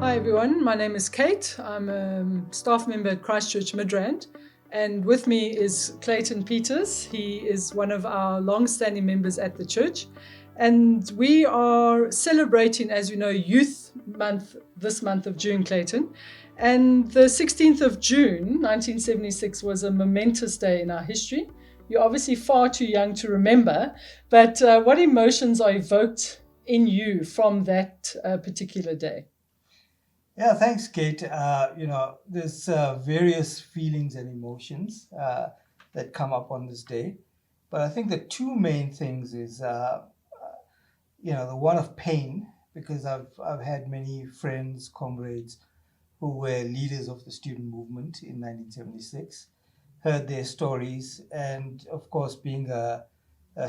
Hi everyone, my name is Kate. I'm a staff member at Christ Church Midrand, and with me is Clayton Peters. He is one of our long-standing members at the church, and we are celebrating, as you know, Youth Month this month of June, Clayton. And the 16th of June, 1976 was a momentous day in our history. You're obviously far too young to remember, but what emotions are evoked in you from that particular day? Yeah, thanks, Kate. There's various feelings and emotions that come up on this day, but I think the two main things is, the one of pain, because I've had many friends, comrades who were leaders of the student movement in 1976, heard their stories, and of course, being a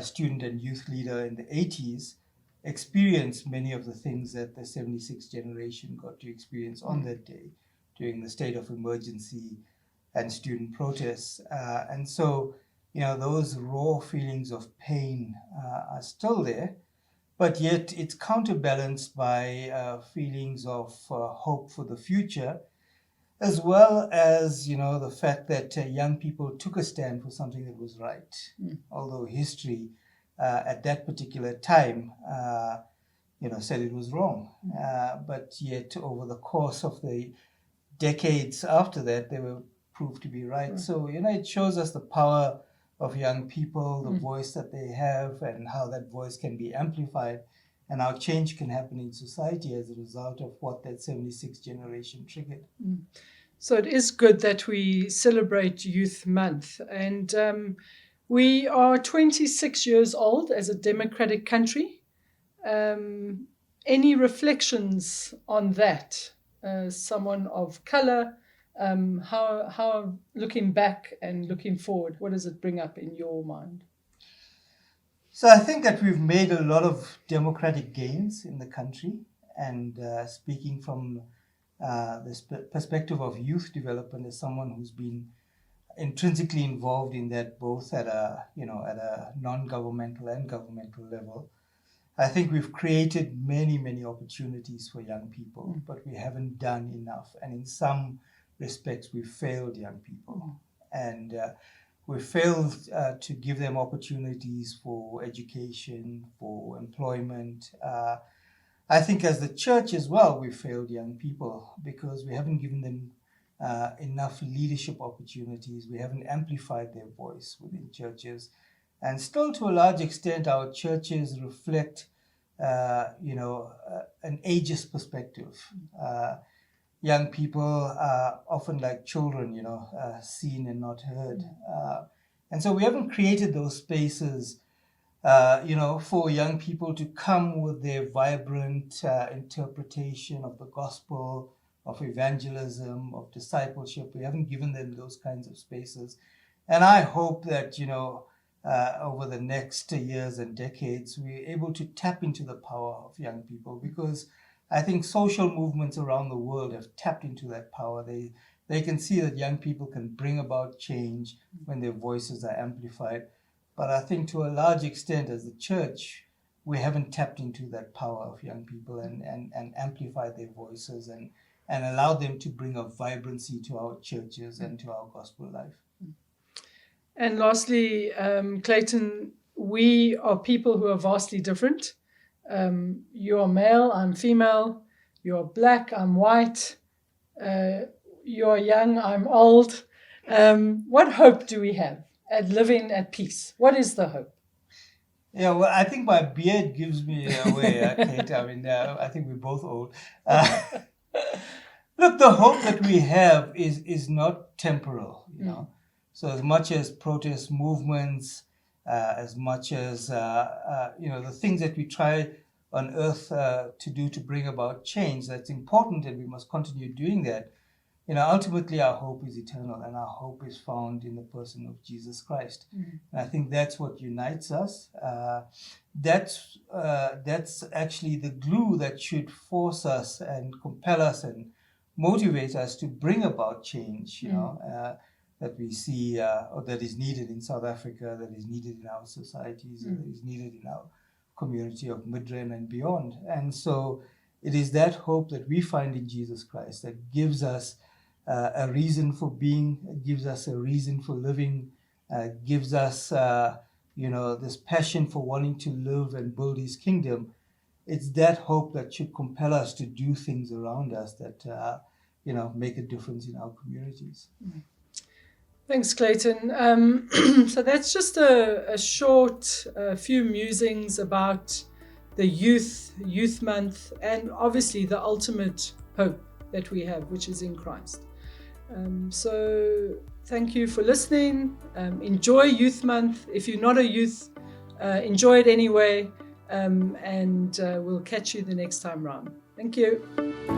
student and youth leader in the 80s, experienced many of the things that the 76 generation got to experience on that day during the state of emergency and student protests. And so, those raw feelings of pain are still there, but yet it's counterbalanced by feelings of hope for the future, as well as the fact that young people took a stand for something that was right. Although history at that particular time said it was wrong, but yet over the course of the decades after that they were proved to be right. So it shows us the power of young people, the voice that they have, and how that voice can be amplified, and how change can happen in society as a result of what that 76 generation triggered. So it is good that we celebrate Youth Month. And we are 26 years old as a democratic country. Any reflections on that? Someone of color, how looking back and looking forward, what does it bring up in your mind? So I think that we've made a lot of democratic gains in the country, and speaking from this perspective of youth development as someone who's been intrinsically involved in that both at a non-governmental and governmental level, I think we've created many opportunities for young people, but we haven't done enough, and in some respects we've failed young people. And we failed to give them opportunities for education, for employment. I think as the church as well, we failed young people because we haven't given them enough leadership opportunities. We haven't amplified their voice within churches. And still, to a large extent, our churches reflect, an ageist perspective. Young people are often like children, seen and not heard. And so we haven't created those spaces for young people to come with their vibrant interpretation of the gospel, of evangelism, of discipleship. We haven't given them those kinds of spaces. And I hope that, over the next years and decades, we're able to tap into the power of young people, because I think social movements around the world have tapped into that power. They can see that young people can bring about change when their voices are amplified. But I think to a large extent, as the church, we haven't tapped into that power of young people and amplified their voices and allowed them to bring a vibrancy to our churches and to our gospel life. And lastly, Clayton, we are people who are vastly different. You're male, I'm female. You're black, I'm white. You're young, I'm old. What hope do we have at living at peace? What is the hope? Yeah, well, I think my beard gives me away, Kate. I mean, I think we're both old. Look, the hope that we have is not temporal, So as much as protest movements, as much as, the things that we try on earth to do to bring about change, that's important, and we must continue doing that. Ultimately our hope is eternal, and our hope is found in the person of Jesus Christ. And I think that's what unites us. That's actually the glue that should force us and compel us and motivate us to bring about change, that we see, or that is needed in South Africa, that is needed in our societies, that is needed in our community of Midrand and beyond. And so it is that hope that we find in Jesus Christ that gives us a reason for being, gives us a reason for living, gives us, this passion for wanting to live and build His kingdom. It's that hope that should compel us to do things around us that, make a difference in our communities. Thanks, Clayton. So that's just a short few musings about the Youth Month, and obviously the ultimate hope that we have, which is in Christ. So thank you for listening. Enjoy Youth Month. If you're not a youth, enjoy it anyway. And we'll catch you the next time round. Thank you.